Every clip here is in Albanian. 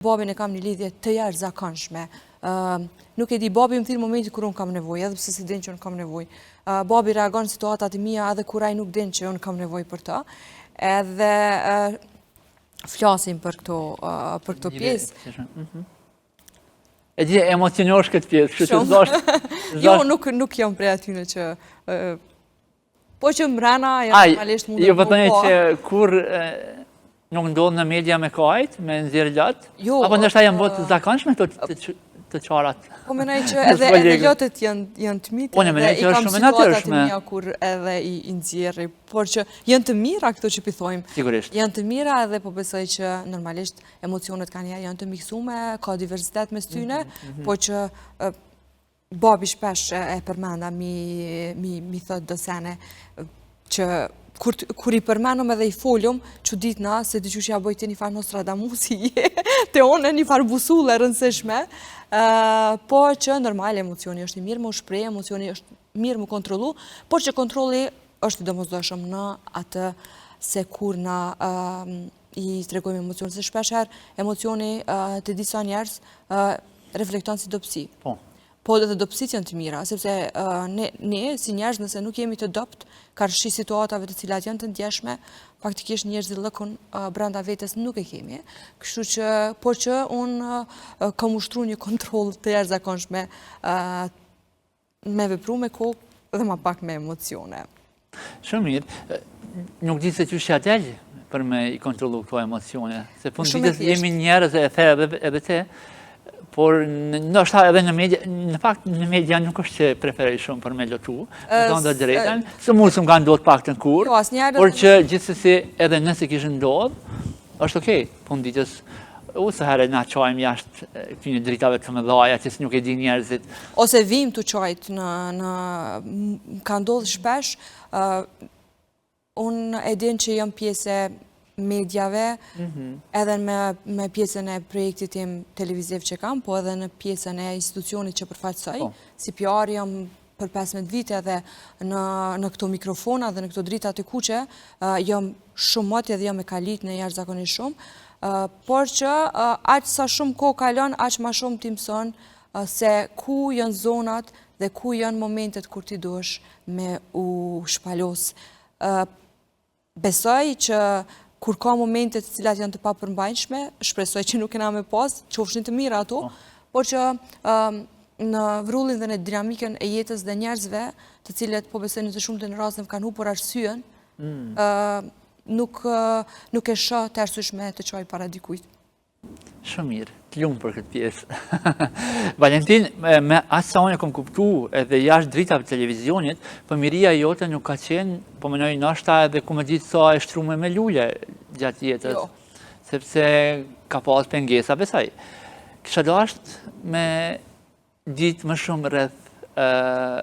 babin e kam një lidhje të jashtëzakonshme. Nuk e di, babi më thirr momentin kur unë kam nevojë, edhe pse si din që unë kam nevojë. Babi reagon në situatat e mia edhe kur ai nuk din që unë kam nevojë për të. Edhe flasim për këto pjesë. E di, emocionosh këtë pjesë, kështu që Jo, nuk jam prej atyne që po që mbrana janë normalisht mund të po që kur nuk ndodhë në media me kajt, me nxjerrë gjatë, apo ndoshta janë botë zakonshme të qarat. Po menoj që edhe lotët janë të mitë, edhe i kam situatat e mia kur edhe i nxjerri, por që janë të mira këto që pithojmë. Sigurisht. Janë të mira edhe po besoj që normalisht emocionet janë të miksume, ka diversitet mes tyne, po që babi shpesh e përmenda mi thot do sene që kur i përmenëm edhe i folëm, që ditna se dyqysh ja bojti një farë Nostradamusi, te one një farë busulle rëndësishme, po që normal emocioni është i mirë më shprej, emocioni është mirë më kontrolu, por që kontroli është i domosdoshëm në atë se kur na i tregojmë emocioni, se shpesher emocioni të disa njerës reflekton si dopsi. Po edhe dopsit janë të mira, sepse ne si njerëz nëse nuk jemi të dopt, karshi situatave të cilat janë të ndjeshme, faktikisht njerëzit lëkun brenda vetes nuk e kemi. Kështu që, po që unë kam ushtru një kontroll të jashtëzakonshme me vepru me kohë dhe ma pak me emocione. Shumë mirë. Nuk di se që shja delj për me i kontrollu këto emocione. Se fund ditës jemi njerëz e the edhe te, por ndoshta edhe në media, në fakt në media nuk është që preferoj shumë për me lotu, në tonë dhe drejten, së mund së m'ka ndodhë pak të në kur, por që gjithsesi edhe nëse kishë ndodhë, është okej, fund ditës, se herë na qajmë jashtë këtyne dritave të mëdhaja, që nuk e di njerëzit. Ose vim të qajtë ka ndodhë shpesh, unë e din që jam pjesë medjave, edhe me pjesën e projektit tim televiziv që kam, po edhe në pjesën e institucionit që përfaqësoj, si PR jam për 15 vite edhe në këto mikrofona dhe në këto drita të kuqe, jam shumë moti edhe jam e kalit në jashtëzakonisht shumë, por që aq sa shumë kohë kalon, aq ma shumë ti mëson se ku janë zonat dhe ku janë momentet kur ti duhesh me u shpalos. Besoj që kur ka momentet cilat janë të papërmbajnshme, shpresoj që nuk kena me pas, që ofshin të mira ato, por që në vrullin dhe në dinamikën e jetës dhe njerëzve, të cilet po besoj në të shumë të në rasën kanë hupur arsyen, nuk e shë të arsyeshme të qoj para dikujt. Shumë mirë, të lumë për këtë pjesë. Valentin, me asë sa unë e kom kuptu edhe jashtë dritave televizionit, pëmiria jote nuk ka qenë, po menoj nashta edhe ku më ditë sa e shtrume me lule gjatë jetës, sepse ka pas pengesa besaj. Kisha dashtë me ditë më shumë rreth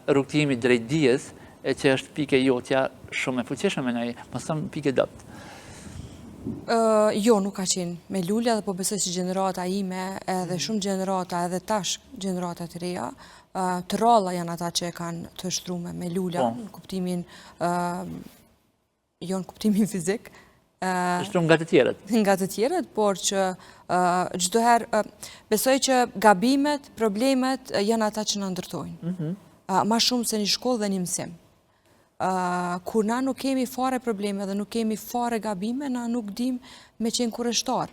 rrugtimit drejt dijes, e që është pike jotja shumë e fuqishme menoj, mësëm pike dëpt. Jo, nuk ka qenë me lulja dhe po besoj si gjenerata ime edhe shumë gjenerata edhe tash gjenerata të reja të ralla janë ata që e kanë të shtrume me lulja në kuptimin jo në kuptimin fizik shtrum nga të tjerët nga të tjerët, por që çdo herë besoj që gabimet, problemet janë ata që na ndërtojnë ma shumë se një shkollë dhe një mësim. Kur na nuk kemi fare probleme dhe nuk kemi fare gabime, na nuk dim me qenë kureshtar.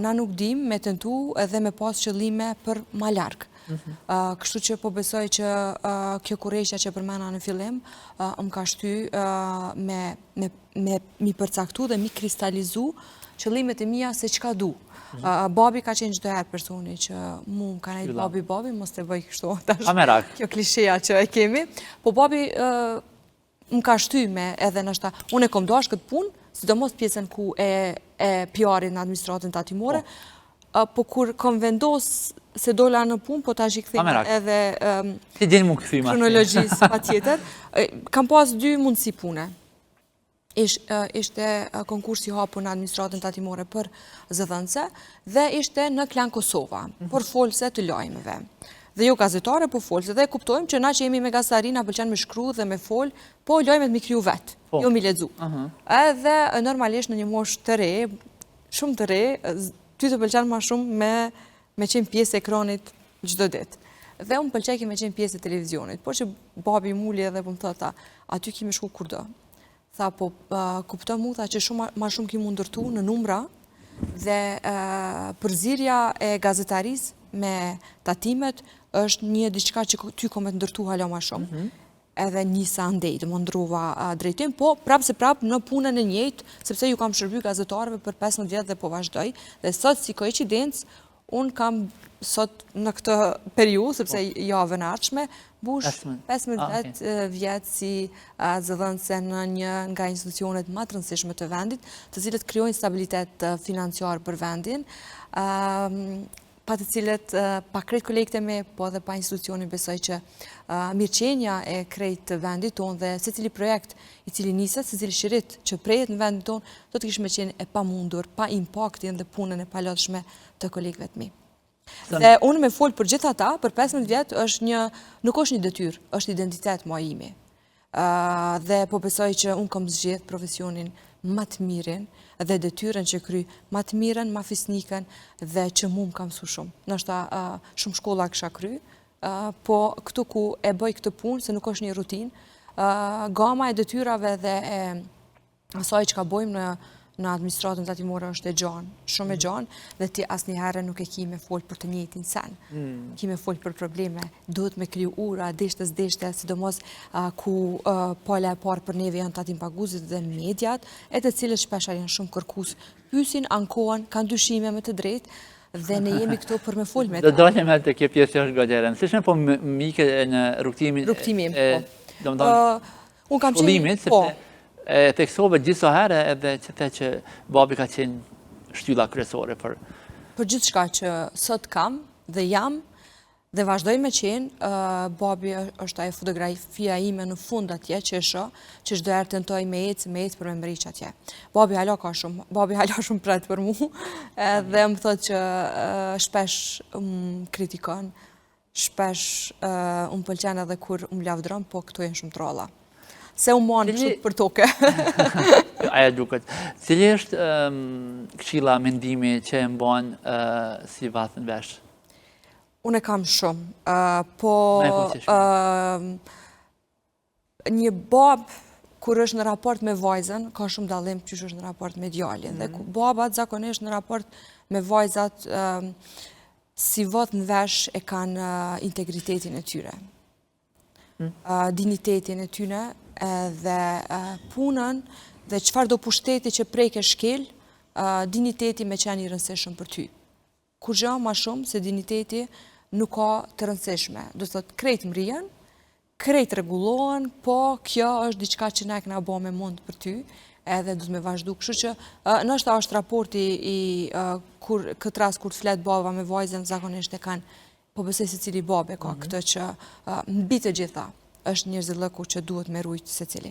Na nuk dim me tentu edhe me pas qëllime për ma larg. Kështu që po besoj që kjo kureshja që përmena në fillim, më ka shty me mi përcaktu dhe mi kristalizu qëllimet e mia se çka du. Babi ka qenë çdo herë personi që mu më ka nejtë babi, mos të bëj kështu, kjo klisheja që e kemi, po babi më ka shty me edhe nështa, unë e kom doash këtë punë, sidomos pjesën ku e PR-in në administratën tatimore, po kur kom vendos se dola në punë, po ta shikëthim edhe kronologjisë pa tjetër, kam pas 2 mundësi pune. Ishte konkursi hapur në administratën tatimore për zëdhënëse dhe ishte në Klan Kosova, për folse të lajmeve. Dhe jo gazetare, po folse. Dhe kuptojmë që na që jemi me gazetari, na pëlqen me shkru dhe me fol, po lajmet mi kriju vetë, jo mi ledzu. Edhe normalisht në një mosh të re, shumë të re, ty të pëlqen ma shumë me qenë pjesë e ekranit çdo ditë. Dhe unë pëlqej me qenë pjesë e televizionit, por që babi muli edhe po më thota, aty kemi shku kurdo. Tha, po kupto mu, tha që shumë ma shumë ki mu ndërtu në numra dhe përzirja e gazetaris me tatimet është një diçka që ty ko me të ndërtu hala ma shumë. Edhe njësa ndej, të më ndruva drejtim, po prapë se prapë në punën e njëjtë, sepse ju kam shërby gazetarëve për 15 vjetë dhe po vazhdoj, dhe sot si koincidencë, unë kam sot në këtë periudhë, sepse javën e ardhshme, bush 15 vjetë si zëdhënëse në një nga institucionet më të rëndësishme të vendit, të cilët krijojnë stabilitet financiar për vendin, pa të cilët pa krejt kolekte me, po dhe pa institucionin besoj që mirëqenja e krejt vendit tonë dhe se cili projekt i cili niset, se cili shirit që prejet në vendit tonë, do të kishme qenë e pa mundur, pa impaktin dhe punën e palotshme të kolegëve të mi. Dhe unë me folë për gjitha ta, për 15 vjetë nuk është një detyr, është identitet mua imi. Dhe po besoj që unë kam zgjedh profesionin më të mirin dhe detyren që kry më të miren, më fisnikën dhe që mu më kam su shumë. Nështë shumë shkolla kësha kry, po këtu ku e bëj këtë punë, se nuk është një rutin, gama e detyrave dhe e asaj që ka bojmë në administratën tatimore është e gjanë, shumë e gjanë, dhe ti asë një herë nuk e ki me folë për të njëjtin sen. Ki me folë për probleme, duhet me kriju ura, deshte, sidomos ku pala e parë për neve janë tatim paguzit dhe mediat, e të cilët shpesha janë shumë kërkus, pysin, ankohen, kanë dyshime me të drejtë, dhe ne jemi këto për me folë me ta. Do dalim e të kjo pjesë është gajere. Nësishme po mike në rrugtimin shkollimit, sepse e teksove gjithë herë edhe që the që babi ka qenë shtylla kryesore për gjithë shka që sot kam dhe jam dhe vazhdoj me qenë, babi është ajo fotografia ime në fund atje që që çdo herë tentoj me ecë për me mbriq atje. Babi hala shumë pret për mu dhe më thot që shpesh më kritikon, shpesh më pëlqen edhe kur më lavdron, po këto janë shumë trolla. Se u monë kështu për toke. Aja duket. Cili është këshilla mendimi që e mbon si vathën vesh? Unë e kam shumë, po një babë kur është në raport me vajzën, ka shumë dallim që është në raport me djalin. Dhe babat zakonisht në raport me vajzat si vathën vesh e kanë integritetin e tyre. Dignitetin e tyre dhe punën dhe qëfar do pushteti që prejke shkel, digniteti me qenë i rëndësishëm për ty. Kur gjë ma shumë se digniteti nuk ka të rëndësishme. Do të thotë krejt mrijen, krejt regulohen, po kjo është diçka që ne këna bo me mund për ty, edhe du të me vazhdu. Kështu që nështë është raporti këtë ras kur të fletë baba me vajzën, zakonisht e kanë, po besoj se cili babe ka këtë që mbi të gjitha është njerëzillëku që duhet me rujtë se cili.